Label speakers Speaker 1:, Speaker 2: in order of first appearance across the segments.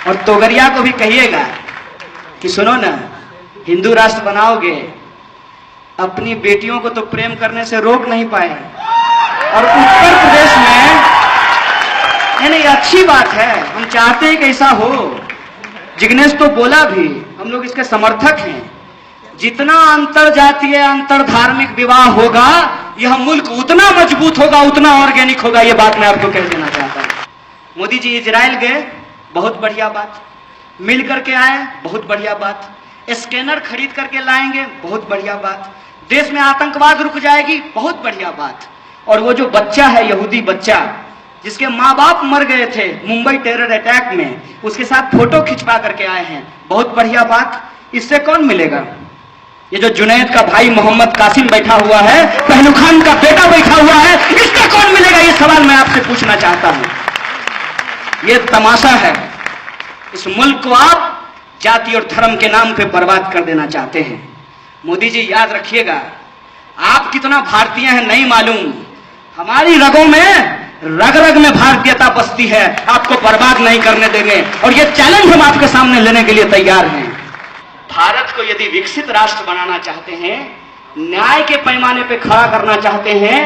Speaker 1: और तोगरिया को भी कहिएगा कि सुनो ना, हिंदू राष्ट्र बनाओगे, अपनी बेटियों को तो प्रेम करने से रोक नहीं पाए, और उत्तर प्रदेश में नहीं, अच्छी बात है, हम चाहते हैं कि ऐसा हो। जिग्नेश तो बोला भी, हम लोग इसके समर्थक हैं। जितना अंतर जातीय अंतर धार्मिक विवाह होगा, यह मुल्क उतना मजबूत होगा, उतना ऑर्गेनिक होगा। यह बात मैं आपको कह देना चाहता हूं। मोदी जी इजराइल गए, बहुत बढ़िया बात। मिल करके आए, बहुत बढ़िया बात। स्कैनर खरीद करके लाएंगे, बहुत बढ़िया बात। देश में आतंकवाद रुक जाएगी, बहुत बढ़िया बात। और वो जो बच्चा है, यहूदी बच्चा, जिसके माँ बाप मर गए थे मुंबई टेरर अटैक में, उसके साथ फोटो खिंचवा करके आए हैं, बहुत बढ़िया बात। इससे कौन मिलेगा? ये जो जुनैद का भाई मोहम्मद कासिम बैठा हुआ है, पहलू खान का बेटा बैठा हुआ है, इसका कौन मिलेगा? ये सवाल मैं आपसे पूछना चाहता हूं। ये तमाशा है। इस मुल्क को आप जाति और धर्म के नाम पे बर्बाद कर देना चाहते हैं। मोदी जी याद रखिएगा, आप कितना भारतीय हैं नहीं मालूम, हमारी रगों में, रग रग में भारतीयता बसती है। आपको बर्बाद नहीं करने देंगे, और ये चैलेंज हम आपके सामने लेने के लिए तैयार हैं। भारत को यदि विकसित राष्ट्र बनाना चाहते हैं, न्याय के पैमाने पे खड़ा करना चाहते हैं,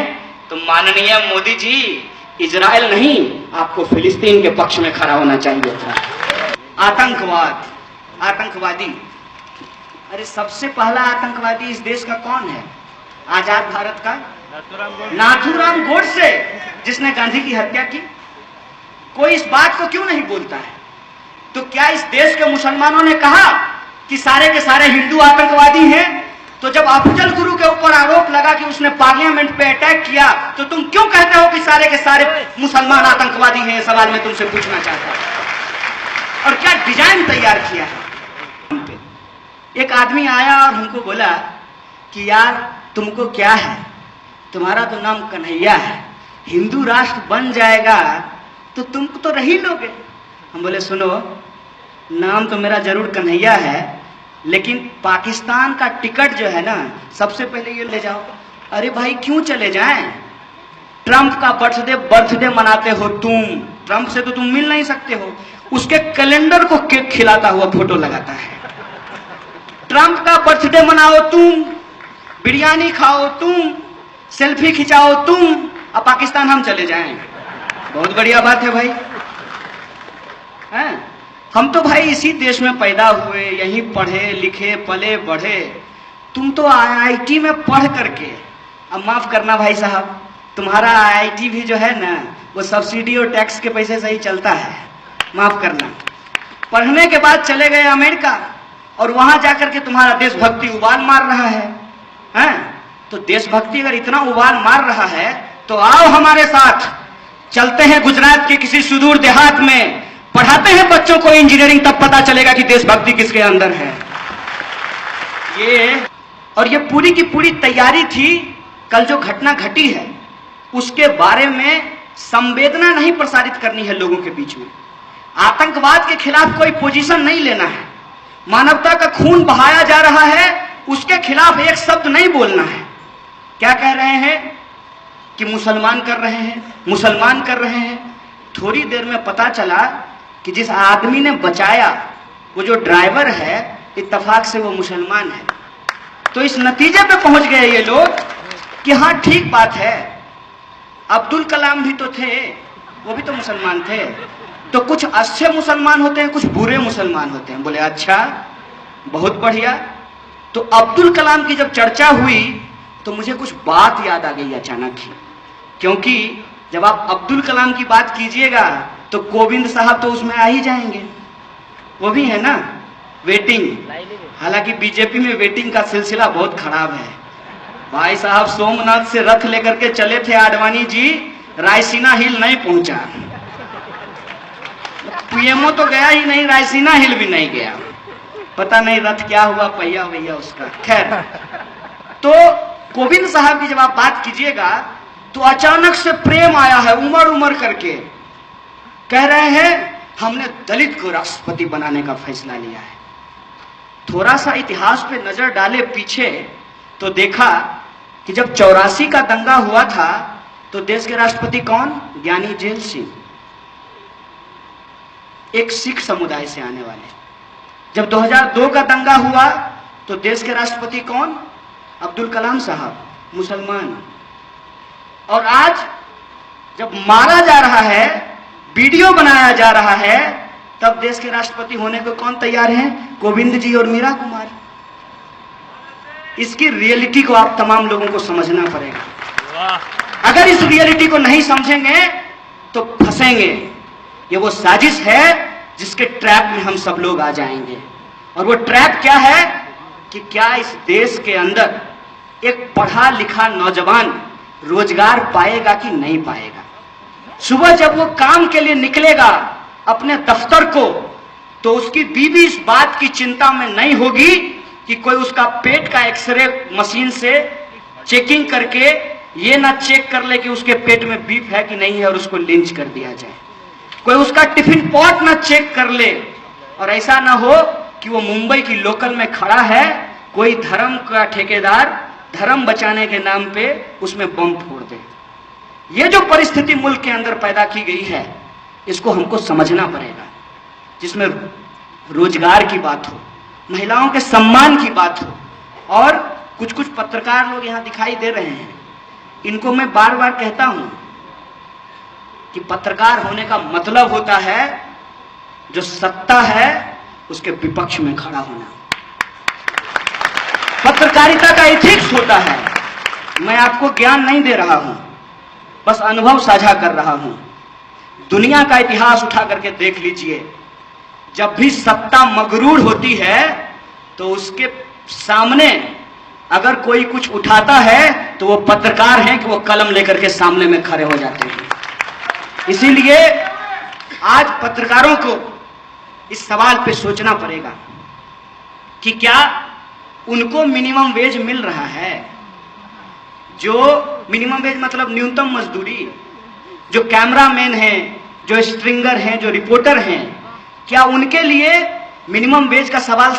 Speaker 1: तो माननीय मोदी जी, इजराइल नहीं, आपको फिलिस्तीन के पक्ष में खड़ा होना चाहिए था। आतंकवाद, आतंकवादी, अरे सबसे पहला आतंकवादी इस देश का कौन है? आजाद भारत का नाथूराम गोडसे, जिसने गांधी की हत्या की। कोई इस बात को क्यों नहीं बोलता है? तो क्या इस देश के मुसलमानों ने कहा कि सारे के सारे हिंदू आतंकवादी हैं? तो जब अफजल गुरु के ऊपर आरोप लगा कि उसने पार्लियामेंट पे अटैक किया, तो तुम क्यों कहते हो कि सारे के सारे मुसलमान आतंकवादी हैं? सवाल मैं तुमसे पूछना चाहता हूं। और क्या डिजाइन तैयार किया है? एक आदमी आया और हमको बोला कि यार तुमको क्या है, तुम्हारा तो नाम कन्हैया है, हिंदू राष्ट्र बन जाएगा तो तुम तो रह ही लोगे। हम बोले सुनो, नाम तो मेरा जरूर कन्हैया है, लेकिन पाकिस्तान का टिकट जो है ना, सबसे पहले ये ले जाओ। अरे भाई क्यों चले जाएं? ट्रंप का बर्थडे मनाते हो तुम, ट्रंप से तो तुम मिल नहीं सकते हो, उसके कैलेंडर को केक खिलाता हुआ फोटो लगाता है। ट्रंप का बर्थडे मनाओ तुम, बिरयानी खाओ तुम, सेल्फी खिंचाओ तुम, अब पाकिस्तान हम चले जाएं? बहुत बढ़िया बात है भाई, हैं? हम तो भाई इसी देश में पैदा हुए, यहीं पढ़े लिखे पले बढ़े। तुम तो IIT में पढ़ करके, अब माफ करना भाई साहब, तुम्हारा IIT भी जो है ना, वो सब्सिडी और टैक्स के पैसे से ही चलता है, माफ करना। पढ़ने के बाद चले गए अमेरिका, और वहां जाकर के तुम्हारा देशभक्ति उबाल मार रहा है, हैं? तो देशभक्ति अगर इतना उबाल मार रहा है, तो आओ हमारे साथ, चलते हैं गुजरात के किसी सुदूर देहात में, पढ़ाते हैं बच्चों को इंजीनियरिंग, तब पता चलेगा कि देशभक्ति किसके अंदर है। ये पूरी की पूरी तैयारी थी। कल जो घटना घटी है, उसके बारे में संवेदना नहीं प्रसारित करनी है लोगों के बीच में। आतंकवाद के खिलाफ कोई पोजीशन नहीं लेना है। मानवता का खून बहाया जा रहा है, उसके खिलाफ एक शब्द नहीं बोलना है। क्या कह रहे हैं कि मुसलमान कर रहे हैं, मुसलमान कर रहे हैं। थोड़ी देर में पता चला कि जिस आदमी ने बचाया, वो जो ड्राइवर है, इत्तेफाक से वो मुसलमान है। तो इस नतीजे पे पहुंच गए ये लोग कि हाँ ठीक बात है, अब्दुल कलाम भी तो थे, वो भी तो मुसलमान थे। तो कुछ अच्छे मुसलमान होते हैं, कुछ बुरे मुसलमान होते हैं। बोले अच्छा, बहुत बढ़िया। तो अब्दुल कलाम की जब चर्चा हुई, तो मुझे कुछ बात याद आ गई अचानक ही, क्योंकि जब आप अब्दुल कलाम की बात कीजिएगा तो कोविंद साहब तो उसमें आ ही जाएंगे, वो भी है ना वेटिंग। हालांकि बीजेपी में वेटिंग का सिलसिला बहुत खराब है भाई साहब। सोमनाथ से रथ लेकर के चले थे आडवाणी जी, रायसीना हिल नहीं पहुंचा, पीएमओ तो गया ही नहीं, रायसीना हिल भी नहीं गया। पता नहीं रथ क्या हुआ, पहिया वैया उसका। खैर, तो कोविंद साहब की जब आप बात कीजिएगा, तो अचानक से प्रेम आया है, उमड़ उमड़ करके कह रहे हैं हमने दलित को राष्ट्रपति बनाने का फैसला लिया है। थोड़ा सा इतिहास पे नजर डाले पीछे, तो देखा कि जब 84 का दंगा हुआ था, तो देश के राष्ट्रपति कौन? ज्ञानी जेल सिंह। एक सिख समुदाय से आने वाले। जब 2002 का दंगा हुआ तो देश के राष्ट्रपति कौन? अब्दुल कलाम साहब, मुसलमान। और आज जब मारा जा रहा है, वीडियो बनाया जा रहा है, तब देश के राष्ट्रपति होने को कौन तैयार हैं? कोविंद जी और मीरा कुमार। इसकी रियलिटी को आप तमाम लोगों को समझना पड़ेगा। अगर इस रियलिटी को नहीं समझेंगे तो फंसेंगे। ये वो साजिश है जिसके ट्रैप में हम सब लोग आ जाएंगे। और वो ट्रैप क्या है कि क्या इस देश के अंदर एक पढ़ा लिखा नौजवान रोजगार पाएगा कि नहीं पाएगा। सुबह जब वो काम के लिए निकलेगा अपने दफ्तर को, तो उसकी बीवी इस बात की चिंता में नहीं होगी कि कोई उसका पेट का एक्सरे मशीन से चेकिंग करके ये ना चेक कर ले कि उसके पेट में बीफ है कि नहीं है और उसको लिंच कर दिया जाए। कोई उसका टिफिन पॉट ना चेक कर ले, और ऐसा ना हो कि वो मुंबई की लोकल में खड़ा है, कोई धर्म का ठेकेदार धर्म बचाने के नाम पे उसमें बम फोड़ दे। ये जो परिस्थिति मुल्क के अंदर पैदा की गई है, इसको हमको समझना पड़ेगा। जिसमें रोजगार की बात हो, महिलाओं के सम्मान की बात हो, और कुछ कुछ पत्रकार लोग यहां दिखाई दे रहे हैं। इनको मैं बार बार कहता हूं कि पत्रकार होने का मतलब होता है जो सत्ता है उसके विपक्ष में खड़ा होना। पत्रकारिता का एथिक्स होता है। मैं आपको ज्ञान नहीं दे रहा हूं, बस अनुभव साझा कर रहा हूं। दुनिया का इतिहास उठा करके देख लीजिए। जब भी सत्ता मगरूर होती है तो उसके सामने अगर कोई कुछ उठाता है तो वो पत्रकार हैं कि वो कलम लेकर के सामने में खड़े हो जाते हैं। इसीलिए आज पत्रकारों को इस सवाल पे सोचना पड़ेगा कि क्या उनको मिनिमम वेज मिल रहा है? जो मिनिमम वेज मतलब न्यूनतम मजदूरी, जो कैमरामैन हैं, जो स्ट्रिंगर हैं, जो रिपोर्टर हैं, क्या उनके लिए मिनिमम वेज का सवाल